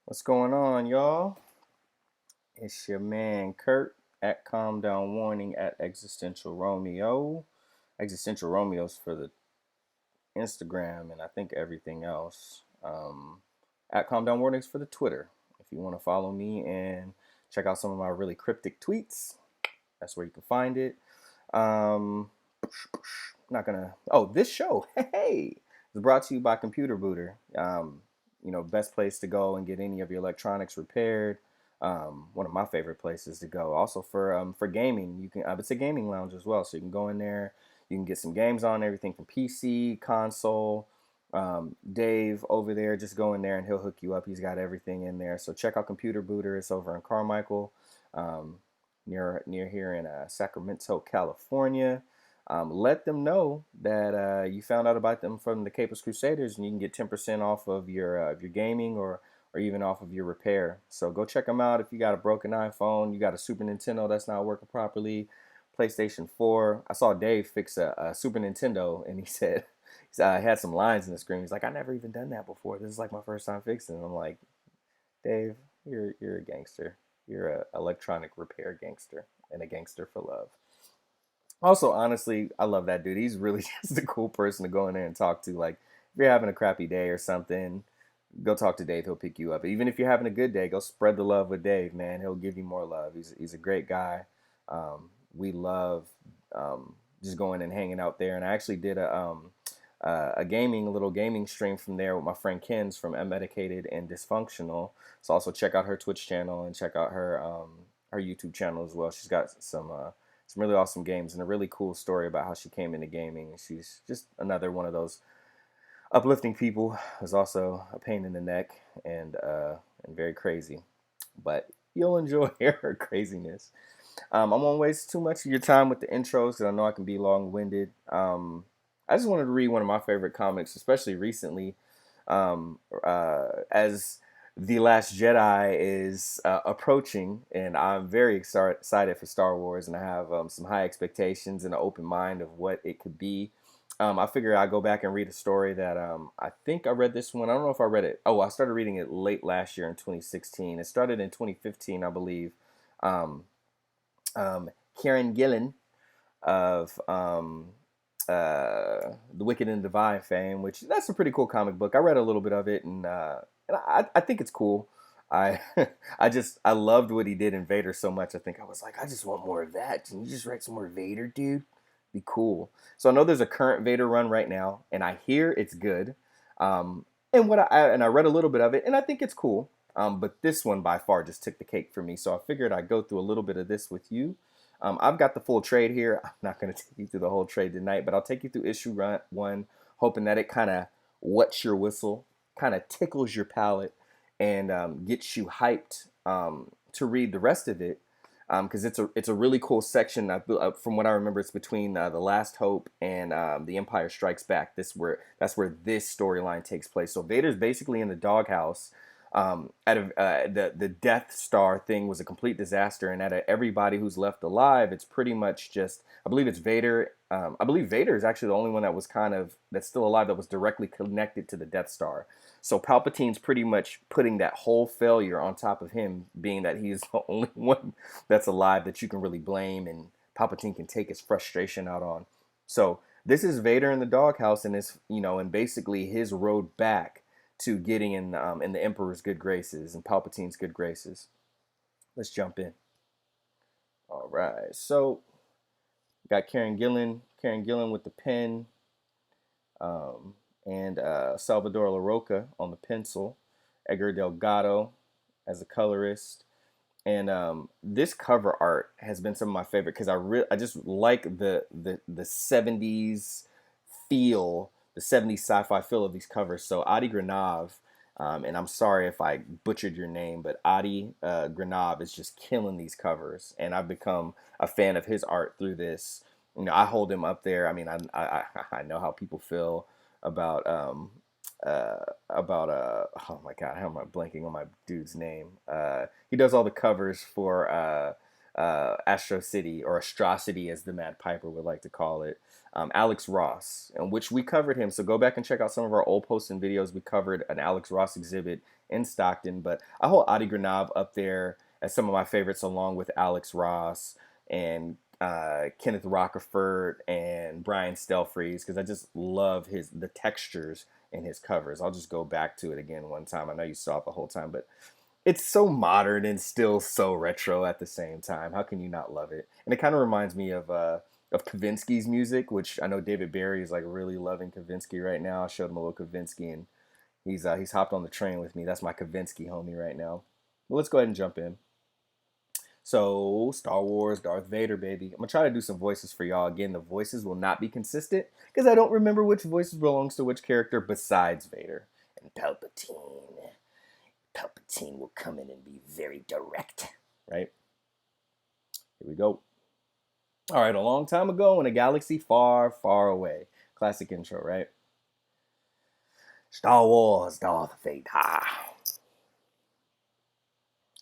What's going on, y'all? It's your man Curt at Calm Down Warning at Existential Romeo. Existential Romeo's for the Instagram and I think everything else. At Calm Down Warnings for the Twitter. If you want to follow me and check out some of my really cryptic tweets, that's where you can find it. Um, not gonna. Oh, this show, hey, is brought to you by Computer Booter. Best place to go and get any of your electronics repaired. One of my favorite places to go. Also for gaming, you can. It's a gaming lounge as well, so you can go in there. You can get some games on everything from PC, console. Dave over there, just go in there and he'll hook you up. He's got everything in there. So check out Computer Booter. It's over in Carmichael, um, near here in Sacramento, California. Let them know that you found out about them from the Capers Crusaders, and you can get 10% off of your gaming or even off of your repair. So go check them out. If you got a broken iPhone, you got a Super Nintendo that's not working properly, PlayStation 4. I saw Dave fix a Super Nintendo, and he said he had some lines in the screen. He's like, I never even done that before. This is like my first time fixing it. I'm like, Dave, you're a gangster. You're a electronic repair gangster and a gangster for love. Also, honestly, I love that dude. He's really just a cool person to go in there and talk to. Like, if you're having a crappy day or something, go talk to Dave. He'll pick you up. Even if you're having a good day, go spread the love with Dave, man. He'll give you more love. He's a great guy. We love just going and hanging out there. And I actually did a little gaming stream from there with my friend Ken's from Unmedicated and Dysfunctional. So also check out her Twitch channel and check out her YouTube channel as well. She's got some really awesome games and a really cool story about how she came into gaming. She's just another one of those uplifting people who's also a pain in the neck and very crazy. But you'll enjoy her craziness. I won't waste too much of your time with the intros because I know I can be long-winded. I just wanted to read one of my favorite comics, especially recently, as The Last Jedi is approaching, and I'm very excited for Star Wars, and I have some high expectations and an open mind of what it could be. I figure I'll go back and read a story that I think I read this one. I don't know if I read it. Oh, I started reading it late last year in 2016. It started in 2015, I believe. Um, Kieran Gillen of The Wicked and Divine fame, which that's a pretty cool comic book. I read a little bit of it, and I think it's cool. I I loved what he did in Vader so much. I think I was like, I just want more of that. Can you just write some more Vader, dude? Be cool. So I know there's a current Vader run right now, and I hear it's good. And I read a little bit of it, and I think it's cool. But this one by far just took the cake for me. So I figured I'd go through a little bit of this with you. I've got the full trade here. I'm not going to take you through the whole trade tonight, but I'll take you through issue 1, hoping that it kind of wets your whistle, kind of tickles your palate, and gets you hyped to read the rest of it. Because it's a really cool section. From what I remember, it's between the Last Hope and the Empire Strikes Back. That's where this storyline takes place. So Vader's basically in the doghouse. The Death Star thing was a complete disaster, and out of everybody who's left alive, it's pretty much just I believe it's Vader. I believe Vader is actually the only one that's still alive that was directly connected to the Death Star. So Palpatine's pretty much putting that whole failure on top of him, being that he is the only one that's alive that you can really blame, and Palpatine can take his frustration out on. So this is Vader in the doghouse, and and basically his road back to getting in the Emperor's good graces and Palpatine's good graces. Let's jump in. All right, so got Kieran Gillen with the pen, and Salvador LaRocca on the pencil, Edgar Delgado as a colorist, and this cover art has been some of my favorite because I just like the 70s feel, the 70s sci-fi feel of these covers. So Adi Granov, and I'm sorry if I butchered your name, but Adi Granov is just killing these covers, and I've become a fan of his art through this. I hold him up there. I mean, I know how people feel about oh my god, how am I blanking on my dude's name? He does all the covers for Astro City, or Astrocity as the Mad Piper would like to call it. Alex Ross, in which we covered him. So go back and check out some of our old posts and videos. We covered an Alex Ross exhibit in Stockton. But I hold Adi Granov up there as some of my favorites, along with Alex Ross and Kenneth Rockefort and Brian Stelfreeze, because I just love the textures in his covers. I'll just go back to it again one time. I know you saw it the whole time, but it's so modern and still so retro at the same time. How can you not love it? And it kind of reminds me of Kavinsky's music, which I know David Barry is like really loving Kavinsky right now. I showed him a little Kavinsky, and he's hopped on the train with me. That's my Kavinsky homie right now. Well, let's go ahead and jump in. So, Star Wars, Darth Vader, baby. I'm gonna try to do some voices for y'all. Again, the voices will not be consistent because I don't remember which voices belongs to which character besides Vader. And Palpatine will come in and be very direct, right? Here we go. All right, a long time ago in a galaxy far, far away. Classic intro, right? Star Wars, Darth Vader.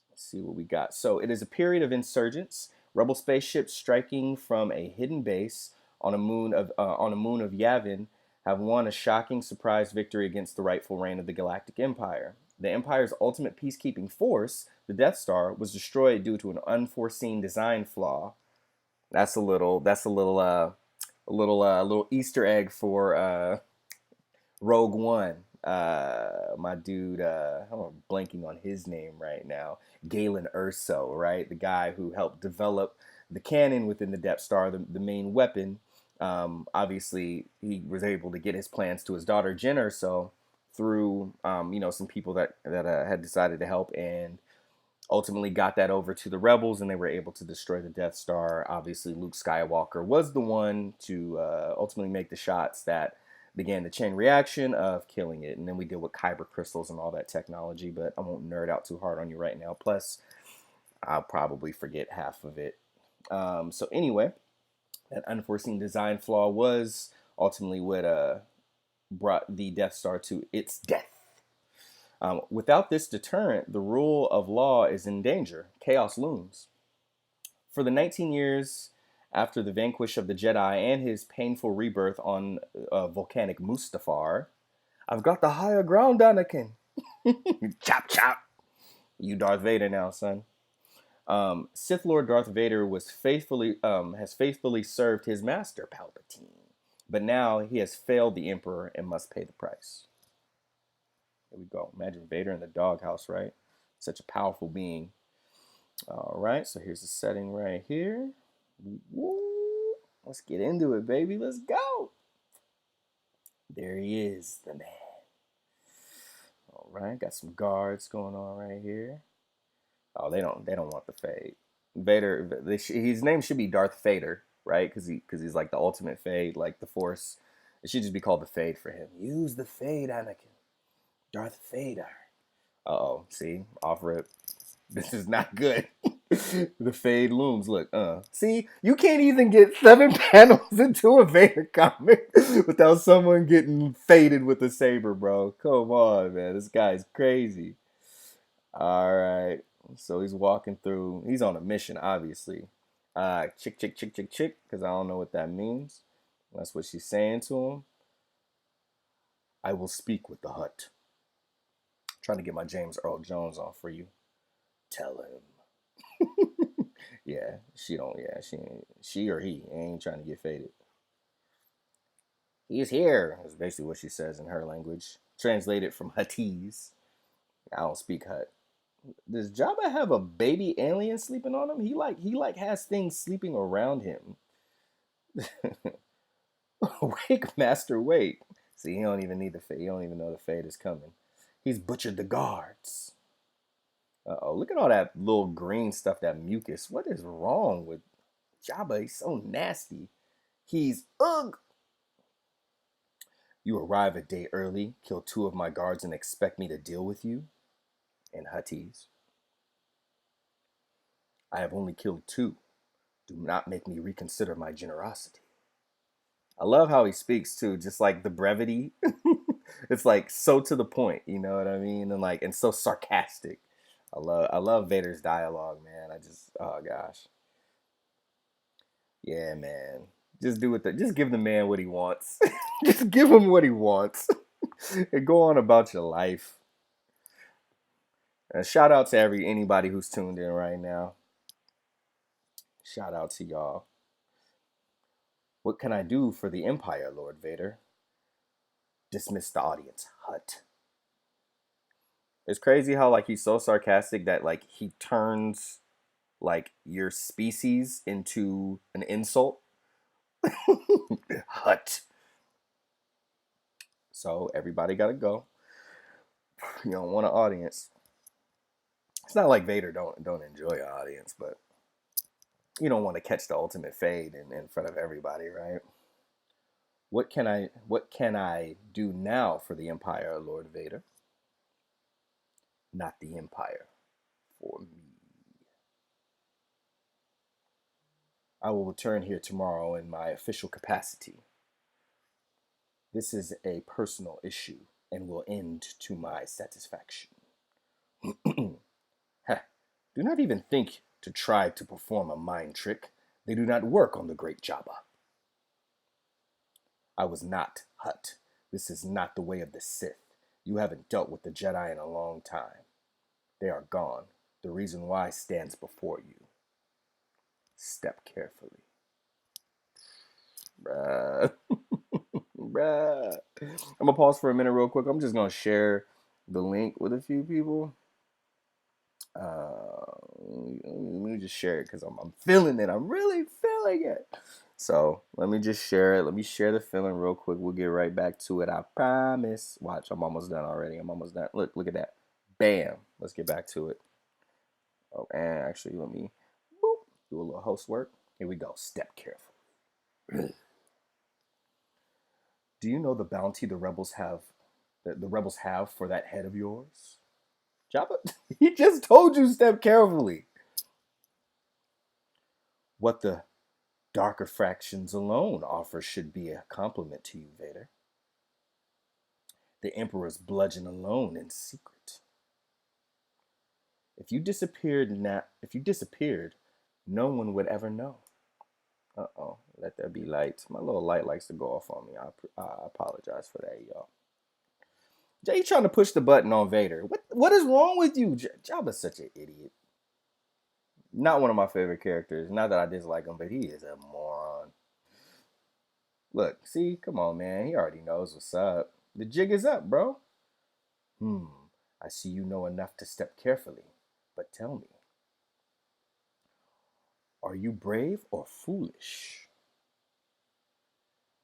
Let's see what we got. So it is a period of insurgence. Rebel spaceships striking from a hidden base on a moon of Yavin have won a shocking surprise victory against the rightful reign of the Galactic Empire. The Empire's ultimate peacekeeping force, the Death Star, was destroyed due to an unforeseen design flaw. That's a little Easter egg for Rogue One. My dude, I'm blanking on his name right now. Galen Erso, right? The guy who helped develop the cannon within the Death Star, the main weapon. Obviously, he was able to get his plans to his daughter Jen Erso through, some people that had decided to help, and ultimately got that over to the rebels, and they were able to destroy the Death Star. Obviously, Luke Skywalker was the one to ultimately make the shots that began the chain reaction of killing it. And then we deal with kyber crystals and all that technology, but I won't nerd out too hard on you right now. Plus, I'll probably forget half of it. So anyway, that unforeseen design flaw was ultimately what brought the Death Star to its death. Without this deterrent, the rule of law is in danger. Chaos looms. For the 19 years after the vanquish of the Jedi and his painful rebirth on volcanic Mustafar, I've got the higher ground, Anakin. Chop, chop. You Darth Vader now, son. Sith Lord Darth Vader has faithfully served his master, Palpatine. But now he has failed the Emperor and must pay the price. Here we go. Imagine Vader in the doghouse, right? Such a powerful being. All right, so here's the setting right here. Woo. Let's get into it, baby. Let's go. There he is, the man. All right, got some guards going on right here. Oh, they don't want the fade. Vader, his name should be Darth Vader, right? Because he's like the ultimate fade, like the Force. It should just be called the fade for him. Use the fade, Anakin. Darth Vader. Uh-oh, see? Off rip. This is not good. The fade looms. Look, see? You can't even get 7 panels into a Vader comic without someone getting faded with a saber, bro. Come on, man. This guy's crazy. All right. So he's walking through. He's on a mission, obviously. Chick, chick, chick, chick, chick, because I don't know what that means. That's what she's saying to him. I will speak with the Hutt. Trying to get my James Earl Jones on for you. Tell him. Yeah, she or he ain't trying to get faded. He's here, is basically what she says in her language. Translated from Huttese. I don't speak Hutt. Does Jabba have a baby alien sleeping on him? He has things sleeping around him. Wake, master, wake. See, he don't even need the fade. He don't even know the fade is coming. He's butchered the guards. Uh-oh, look at all that little green stuff, that mucus. What is wrong with Jabba? He's so nasty. He's ugh. You arrive a day early, kill 2 of my guards, and expect me to deal with you? In Huttese. I have only killed 2. Do not make me reconsider my generosity. I love how he speaks too, just like the brevity. It's like so to the point, you know what I mean? And so sarcastic. I love Vader's dialogue, man. Oh gosh. Yeah, man. Just give the man what he wants. Just give him what he wants. And go on about your life. Shout out to anybody who's tuned in right now. Shout out to y'all. What can I do for the Empire, Lord Vader? Dismiss the audience, Hut. It's crazy how like he's so sarcastic that like he turns like your species into an insult. Hut. So everybody gotta go. You don't want an audience. It's not like Vader don't enjoy an audience, but you don't want to catch the ultimate fade in front of everybody, right? What can I do now for the Empire, Lord Vader? Not the Empire, for me. I will return here tomorrow in my official capacity. This is a personal issue and will end to my satisfaction. Heh. Do not even think to try to perform a mind trick. They do not work on the great Jabba. I was not Hut. This is not the way of the Sith. You haven't dealt with the Jedi in a long time. They are gone. The reason why stands before you. Step carefully. Bruh. Bruh. I'm gonna pause for a minute real quick. I'm just gonna share the link with a few people. Let me just share it because I'm feeling it. I'm really feeling it. So let me just share it. Let me share the feeling real quick. We'll get right back to it. I promise. Watch, I'm almost done already. I'm almost done. Look at that. Bam. Let's get back to it. Oh, and actually, let me do a little host work. Here we go. Step careful. Do you know the bounty the rebels have? The rebels have for that head of yours? Jabba, he just told you step carefully. What the darker fractions alone offer should be a compliment to you, Vader. The Emperor's bludgeon alone in secret. If you disappeared, no one would ever know. Uh-oh, let there be light. My little light likes to go off on me. I apologize for that, y'all. Jay trying to push the button on Vader. What is wrong with you? Jabba's such an idiot. Not one of my favorite characters. Not that I dislike him, but he is a moron. Look, see, come on, man. He already knows what's up. The jig is up, bro. I see you know enough to step carefully. But tell me, are you brave or foolish?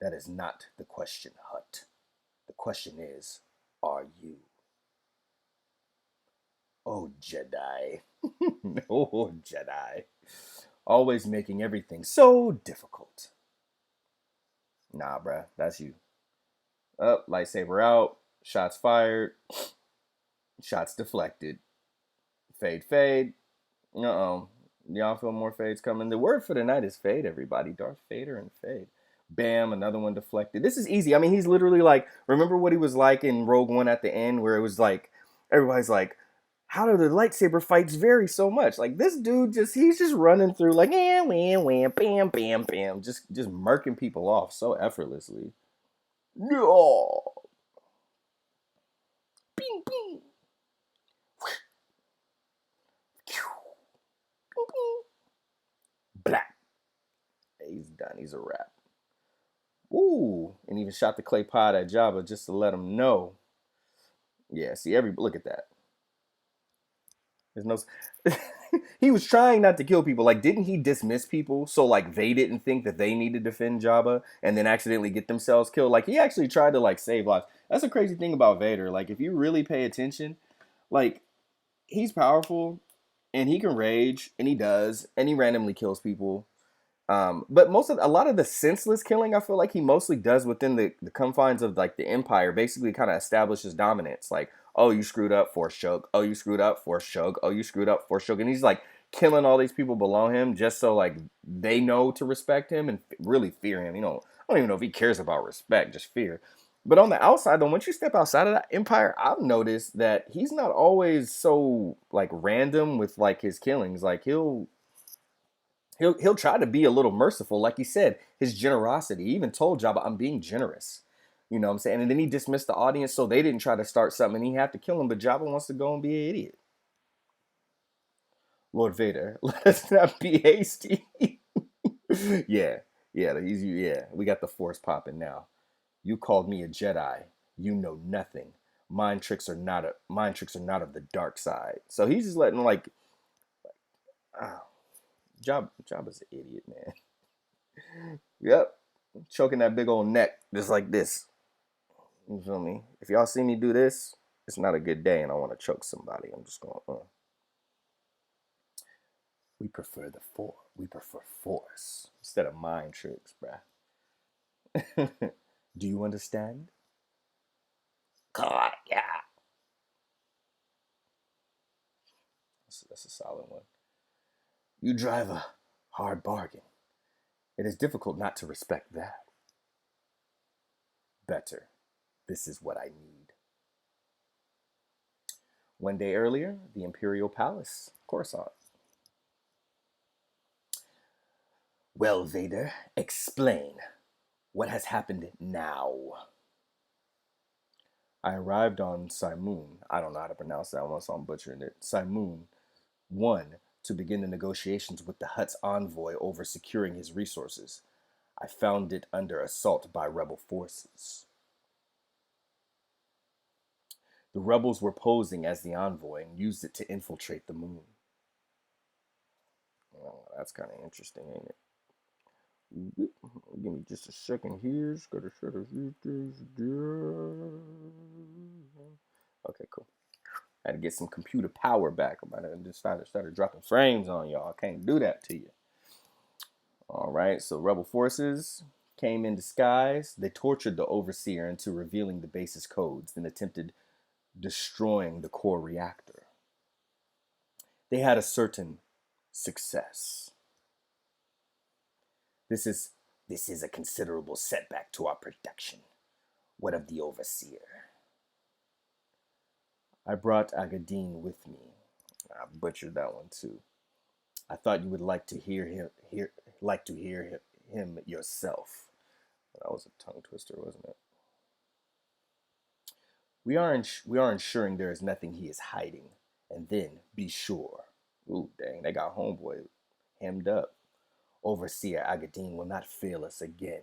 That is not the question, Hut. The question is, are you? Oh, Jedi. Oh, Jedi. Always making everything so difficult. Nah, bruh, that's you. Up, lightsaber out, shots fired, shots deflected. Fade, fade. Uh-oh. Y'all feel more fades coming. The word for the night is fade, everybody. Darth Vader and fade. Bam, another one deflected. This is easy. I mean, he's literally like, remember what he was like in Rogue One at the end, where it was like, everybody's like, how do the lightsaber fights vary so much? Like this dude he's just running through like, wham, wham, bam, bam, bam, just murking people off so effortlessly. No. Bing, bing. Black. He's done. He's a wrap. Ooh, and even shot the clay pot at Jabba just to let him know. Yeah, see, look at that. There's no. He was trying not to kill people. Like, didn't he dismiss people so like they didn't think that they needed to defend Jabba and then accidentally get themselves killed? Like, he actually tried to like save lives. That's a crazy thing about Vader. Like, if you really pay attention, like he's powerful and he can rage and he does and he randomly kills people. But a lot of the senseless killing, I feel like he mostly does within the confines of like the Empire. Basically, kind of establishes dominance. Like, oh, you screwed up, Force choke. Oh, you screwed up, Force choke. Oh, you screwed up, Force choke. And he's like killing all these people below him just so like they know to respect him and really fear him. I don't even know if he cares about respect, just fear. But on the outside, though, once you step outside of that Empire, I've noticed that he's not always so like random with like his killings. Like he'll try to be a little merciful, like he said, his generosity. He even told Jabba, "I'm being generous." You know what I'm saying? And then he dismissed the audience so they didn't try to start something and he had to kill him. But Jabba wants to go and be an idiot. Lord Vader, let us not be hasty. Yeah, yeah. We got the force popping now. You called me a Jedi. You know nothing. Mind tricks are not of the dark side. So he's just letting like, oh, Jabba's an idiot, man. Yep, choking that big old neck just like this. You feel me? If y'all see me do this, it's not a good day, and I want to choke somebody. I'm just going. We prefer the force. We prefer force instead of mind tricks, bruh. Do you understand? God, yeah. That's a solid one. You drive a hard bargain. It is difficult not to respect that. Better. This is what I need. One day earlier, the Imperial Palace, Coruscant. Well, Vader, explain. What has happened now? I arrived on Simoon. I don't know how to pronounce that one, so I'm butchering it. Simoon 1 to begin the negotiations with the Hutt's envoy over securing his resources. I found it under assault by rebel forces. The rebels were posing as the envoy and used it to infiltrate the moon. Well, that's kind of interesting, ain't it? Give me just a second here. Okay, cool. I had to get some computer power back. I just started dropping frames on y'all. I can't do that to you. All right, so rebel forces came in disguise. They tortured the overseer into revealing the base's codes, then attempted destroying the core reactor. They had a certain success. This is a considerable setback to our production. What of the overseer? I brought Agadeen with me. I butchered that one too. I thought you would like to hear him yourself. That was a tongue twister, wasn't it? We are ensuring there is nothing he is hiding, and then be sure. Ooh, dang, they got homeboy hemmed up. Overseer Agadeen will not fail us again.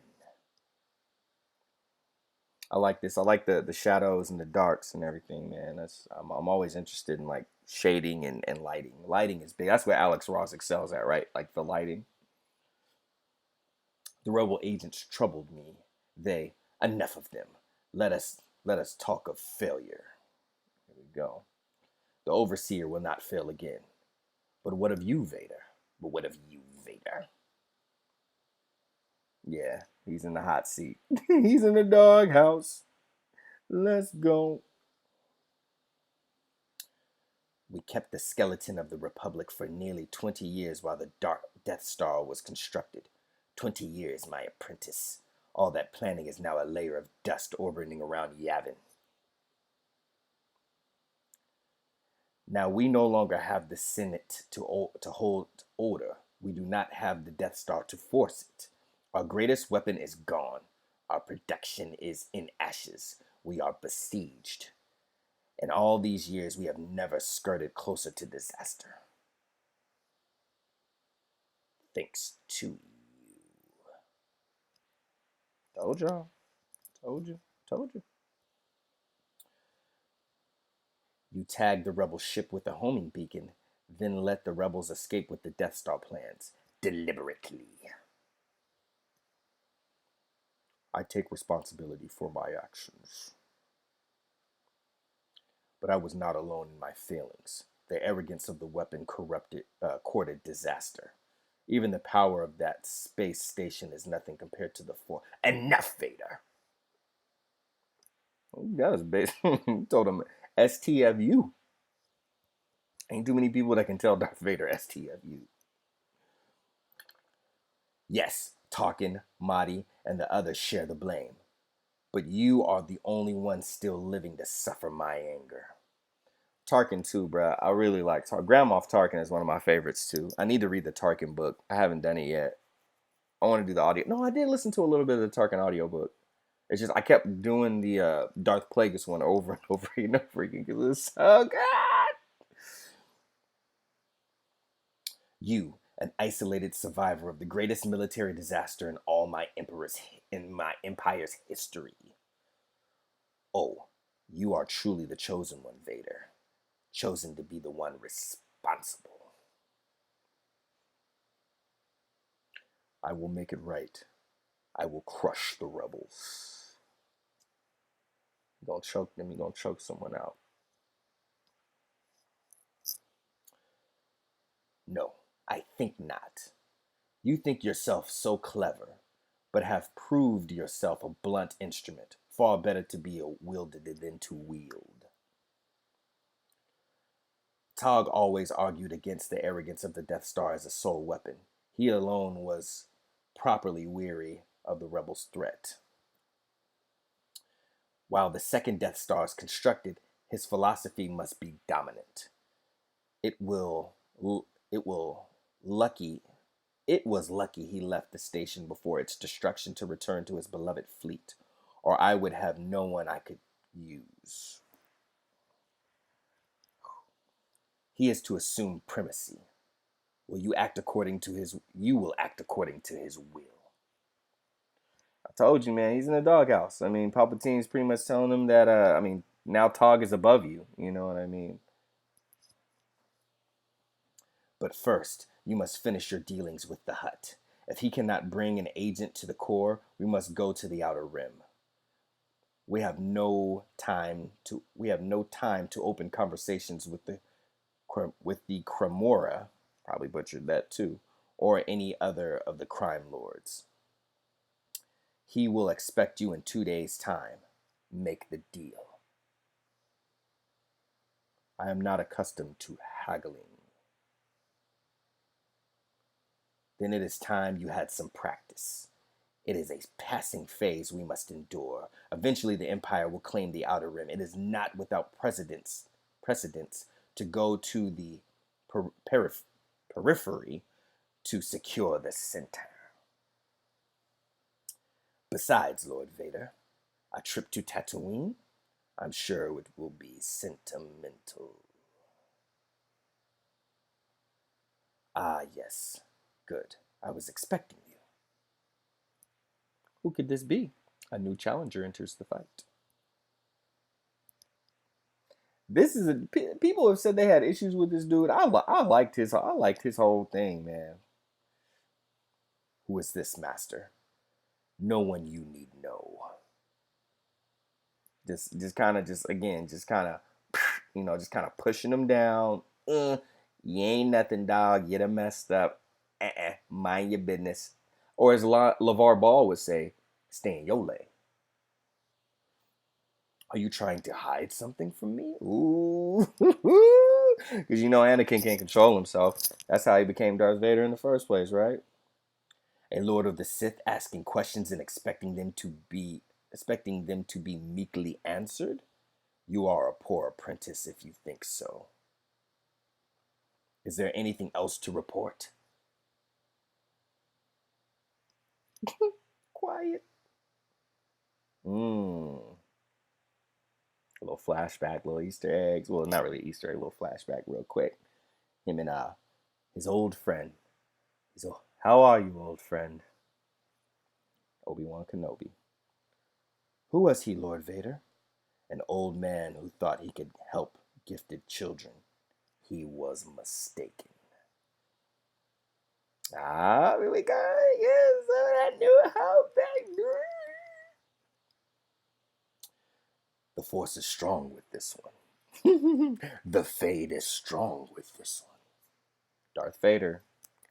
I like this. I like the shadows and the darks and everything, man. I'm always interested in like shading and lighting. Lighting is big. That's where Alex Ross excels at, right? Like the lighting. The rebel agents troubled me. Enough of them. Let us talk of failure. Here we go. The overseer will not fail again. But what of you, Vader? But what of you, Vader? Yeah, he's in the hot seat. He's in the doghouse. Let's go. We kept the skeleton of the Republic for nearly 20 years while the Dark Death Star was constructed. 20 years, my apprentice. All that planning is now a layer of dust orbiting around Yavin. Now we no longer have the Senate to hold order. We do not have the Death Star to force it. Our greatest weapon is gone. Our production is in ashes. We are besieged. In all these years, we have never skirted closer to disaster. Thanks to you. Told y'all. Told you. Told you. You tagged the rebel ship with a homing beacon, then let the rebels escape with the Death Star plans. Deliberately. I take responsibility for my actions. But I was not alone in my feelings. The arrogance of the weapon courted disaster. Even the power of that space station is nothing compared to the force. Enough, Vader! That was basically told him STFU. Ain't too many people that can tell Darth Vader STFU. Yes, Tarkin, Mahdi, and the others share the blame. But you are the only one still living to suffer my anger. Tarkin too, bruh. I really like Grand Moff Tarkin is one of my favorites too. I need to read the Tarkin book. I haven't done it yet. I want to do the audio. No, I did listen to a little bit of the Tarkin audio book. It's just I kept doing the Darth Plagueis one over and over and over again because it was so good. You, an isolated survivor of the greatest military disaster in my empire's history. Oh, you are truly the chosen one, Vader. Chosen to be the one responsible. I will make it right. I will crush the rebels. You're gonna choke them, you're gonna choke someone out. No, I think not. You think yourself so clever, but have proved yourself a blunt instrument, far better to be wielded than to wield. Tog always argued against the arrogance of the Death Star as a sole weapon. He alone was properly weary of the rebels' threat. While the second Death Star is constructed, his philosophy must be dominant. It will it will lucky It was lucky he left the station before its destruction to return to his beloved fleet, or I would have no one I could use. He is to assume primacy. You will act according to his will. I told you, man, he's in the doghouse. I mean, Palpatine's pretty much telling him that now Tog is above you, you know what I mean? But first, you must finish your dealings with the Hutt. If he cannot bring an agent to the core, we must go to the outer rim. We have no time to open conversations with the Cremora, probably butchered that too, or any other of the crime lords. He will expect you in 2 days' time. Make the deal. I am not accustomed to haggling. Then it is time you had some practice. It is a passing phase we must endure. Eventually, the Empire will claim the Outer Rim. It is not without precedence to go to the periphery to secure the center. Besides, Lord Vader, a trip to Tatooine, I'm sure it will be sentimental. Ah, yes. Good. I was expecting you. Who could this be? A new challenger enters the fight. People have said they had issues with this dude. I liked his whole thing, man. Who is this, master? No one you need know. Just kind of just kind of pushing him down. You ain't nothing, dog. You done messed up. Mind your business. Or as LeVar Ball would say, stay in your lane. Are you trying to hide something from me? Ooh. Because Anakin can't control himself. That's how he became Darth Vader in the first place, right? A Lord of the Sith asking questions and expecting them to be meekly answered? You are a poor apprentice if you think so. Is there anything else to report? Quiet. A little flashback, little Easter eggs. Well, not really Easter egg, a little flashback real quick. Him and his old friend. How are you, old friend? Obi-Wan Kenobi. Who was he, Lord Vader? An old man who thought he could help gifted children. He was mistaken. Here we go. Yes, I knew how back. The Force is strong with this one. The Fade is strong with this one. Darth Vader.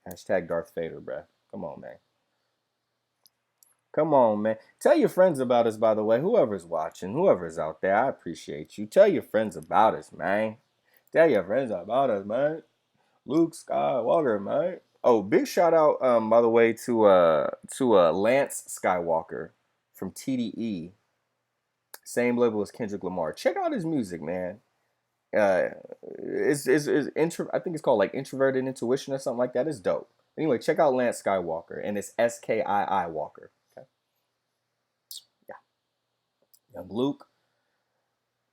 Hashtag Darth Vader, bruh. Come on, man. Come on, man. Tell your friends about us, by the way. Whoever's watching, whoever's out there, I appreciate you. Tell your friends about us, man. Tell your friends about us, man. Luke Skywalker, man. Oh, big shout out, by the way, to Lance Skywalker from TDE. Same level as Kendrick Lamar. Check out his music, man. Uh, I think it's called like Introverted Intuition or something like that. It's dope. Anyway, check out Lance Skywalker, and it's Skii Walker. Okay. Yeah. Young Luke,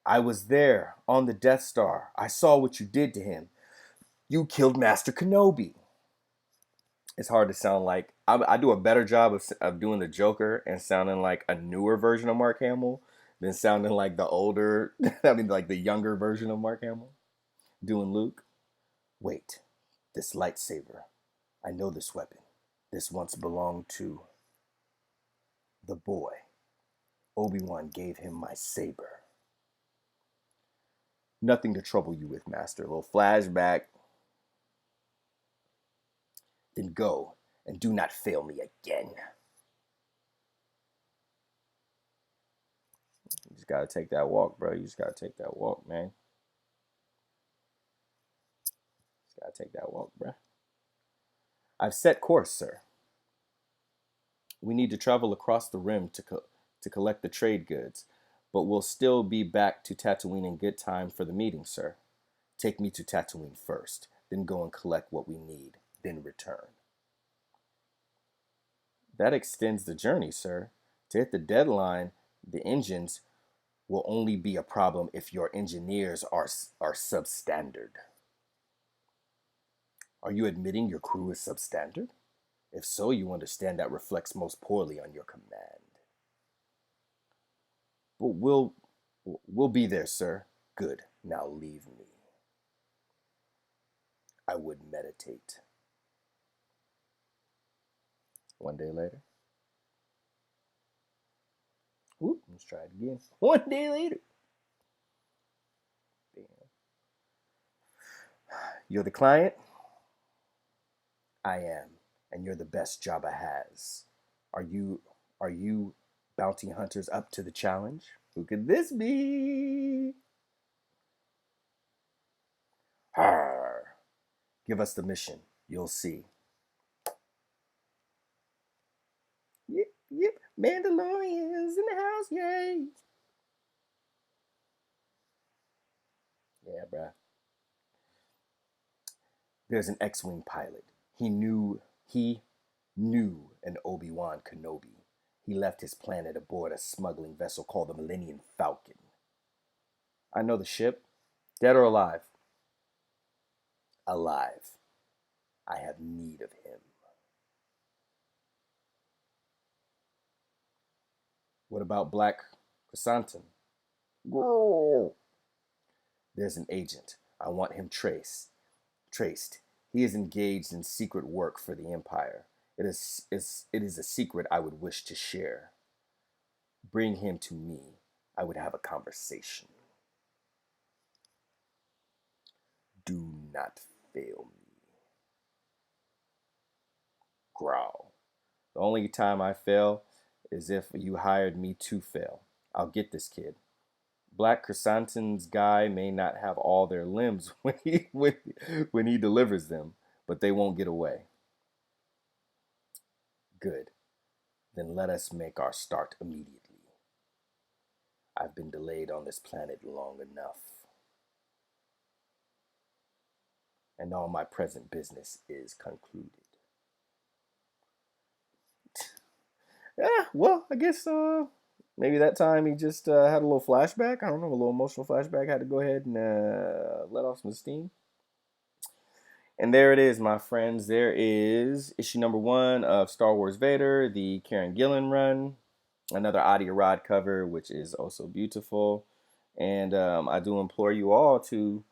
I was there on the Death Star. I saw what you did to him. You killed Master Kenobi. It's hard to sound like I do a better job of doing the Joker and sounding like a newer version of Mark Hamill than sounding like the older, I mean, like the younger version of Mark Hamill doing Luke. Wait, this lightsaber. I know this weapon. This once belonged to the boy. Obi-Wan gave him my saber. Nothing to trouble you with, Master. A little flashback. Then go, and do not fail me again. You just gotta take that walk, bro. You just gotta take that walk, man. Just gotta take that walk, bro. I've set course, sir. We need to travel across the rim to collect the trade goods, but we'll still be back to Tatooine in good time for the meeting, sir. Take me to Tatooine first, then go and collect what we need, then return. That extends the journey, sir. To hit the deadline, the engines will only be a problem if your engineers are substandard. Are you admitting your crew is substandard? If so, you understand that reflects most poorly on your command. But we'll be there, sir. Good. Now leave me. I would meditate. One day later. Whoop, let's try it again. One day later. Damn. You're the client? I am. And you're the best Jabba has. Are you bounty hunters up to the challenge? Who could this be? Arr. Give us the mission. You'll see. Yep, yep. Mandalorians in the house, yay. Yeah, bruh. There's an X-Wing pilot. He knew an Obi-Wan Kenobi. He left his planet aboard a smuggling vessel called the Millennium Falcon. I know the ship. Dead or alive? Alive. I have need of him. What about Black Chrysanthemum? There's an agent. I want him traced. He is engaged in secret work for the Empire. It is a secret I would wish to share. Bring him to me. I would have a conversation. Do not fail me. Growl. The only time I fail is if you hired me to fail. I'll get this kid. Black Chrysanthemum's guy may not have all their limbs when he delivers them, but they won't get away. Good. Then let us make our start immediately. I've been delayed on this planet long enough. And all my present business is concluded. Yeah, well, I guess maybe that time he just had a little flashback. I don't know, a little emotional flashback. Had to go ahead and let off some steam. And there it is, my friends. There is issue number 1 of Star Wars Vader, the Kieran Gillen run. Another Adi Arad cover, which is also beautiful. And I do implore you all to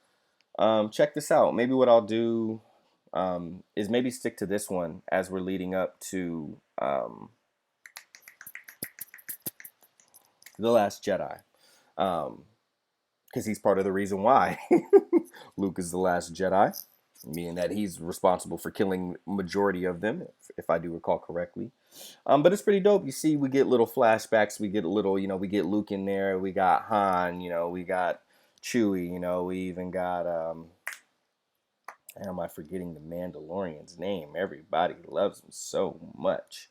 check this out. Maybe what I'll do is maybe stick to this one as we're leading up to The Last Jedi. Because he's part of the reason why Luke is the last Jedi, meaning that he's responsible for killing majority of them, if I do recall correctly. But it's pretty dope. You see, we get little flashbacks. We get a little, we get Luke in there. We got Han. We got Chewie. We even got how am I forgetting the Mandalorian's name? Everybody loves him so much.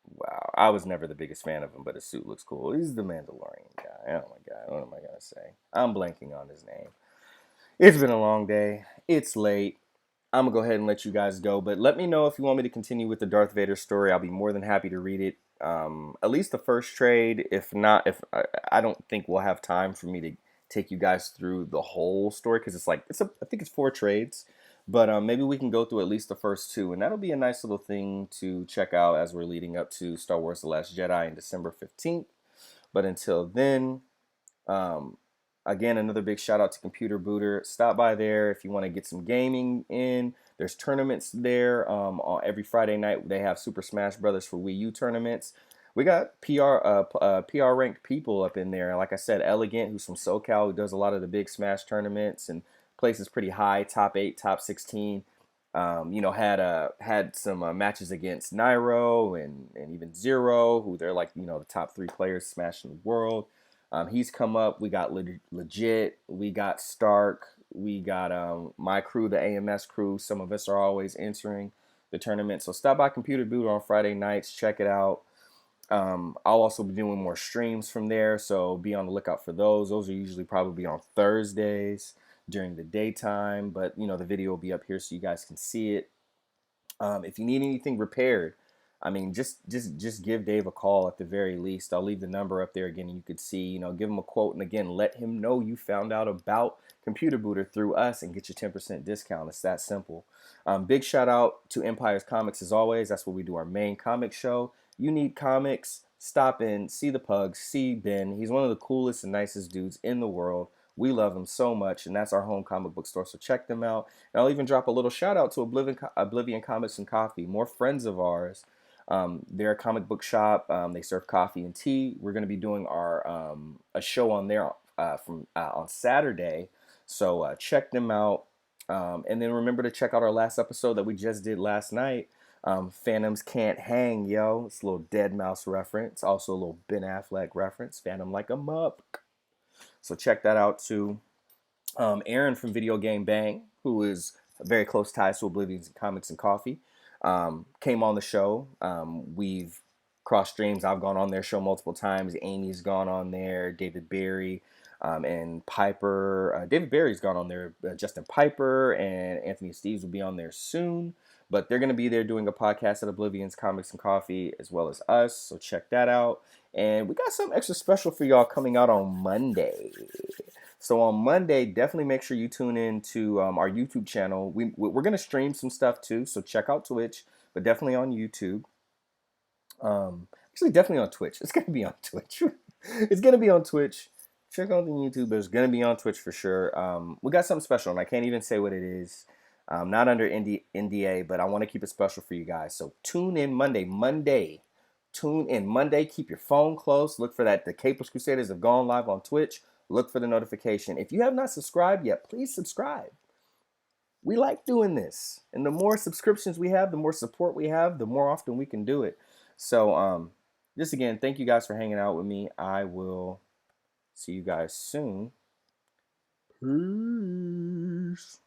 Wow, I was never the biggest fan of him, but his suit looks cool. He's the Mandalorian guy. Oh my god, what am I gonna say? I'm blanking on his name. It's been a long day. It's late. I'm gonna go ahead and let you guys go, but let me know if you want me to continue with the Darth Vader story. I'll be more than happy to read it. At least the first trade. If not, if I don't think we'll have time for me to take you guys through the whole story because I think it's 4 trades. But maybe we can go through at least the first two, and that'll be a nice little thing to check out as we're leading up to Star Wars: The Last Jedi on December 15th. But until then, um, again, another big shout out to Computer Booter. Stop by there if you want to get some gaming in. There's tournaments there. On every Friday night, they have Super Smash Brothers for Wii U tournaments. We got PR ranked people up in there. Like I said, Elegant, who's from SoCal, who does a lot of the big Smash tournaments and places pretty high, top 8, top 16. Had some matches against Nairo and even Zero, who they're like the top 3 players Smash in the world. He's come up. We got legit. We got Stark. We got my crew, the AMS crew. Some of us are always entering the tournament. So stop by Computer Boot on Friday nights. Check it out. I'll also be doing more streams from there, so be on the lookout for those. Those are usually probably on Thursdays during the daytime, but the video will be up here so you guys can see it. If you need anything repaired, I mean, just give Dave a call at the very least. I'll leave the number up there again, and you could see, give him a quote, and again, let him know you found out about Computer Booter through us and get your 10% discount. It's that simple. Big shout out to Empire's Comics as always. That's where we do our main comic show. You need comics, stop in, see the pugs, see Ben. He's one of the coolest and nicest dudes in the world. We love him so much, and that's our home comic book store, so check them out. And I'll even drop a little shout out to Oblivion Comics and Coffee, more friends of ours. They're a comic book shop. They serve coffee and tea. We're going to be doing our a show on there on Saturday, so check them out. And then remember to check out our last episode that we just did last night. Phantoms Can't Hang, yo. It's a little Dead Mouse reference. Also a little Ben Affleck reference. Phantom like a mup. So check that out too. Aaron from Video Game Bang, who is very close ties to Oblivion's Comics and Coffee, came on the show. We've crossed streams. I've gone on their show multiple times. Amy's gone on there. David Barry and Piper. David Barry's gone on there. Justin Piper and Anthony Steves will be on there soon. But they're going to be there doing a podcast at Oblivion's Comics and Coffee as well as us. So check that out. And we got something extra special for y'all coming out on Monday. So on Monday, definitely make sure you tune in to our YouTube channel. We're going to stream some stuff too. So check out Twitch, but definitely on YouTube. Actually, definitely on Twitch. It's going to be on Twitch. It's going to be on Twitch. Check out the YouTube, but it's going to be on Twitch for sure. We got something special, and I can't even say what it is. Not under NDA, but I want to keep it special for you guys. So tune in Monday. Tune in Monday. Keep your phone close. Look for that. The Capers Crusaders have gone live on Twitch. Look for the notification. If you have not subscribed yet, please subscribe. We like doing this. And the more subscriptions we have, the more support we have, the more often we can do it. So just again, thank you guys for hanging out with me. I will see you guys soon. Peace.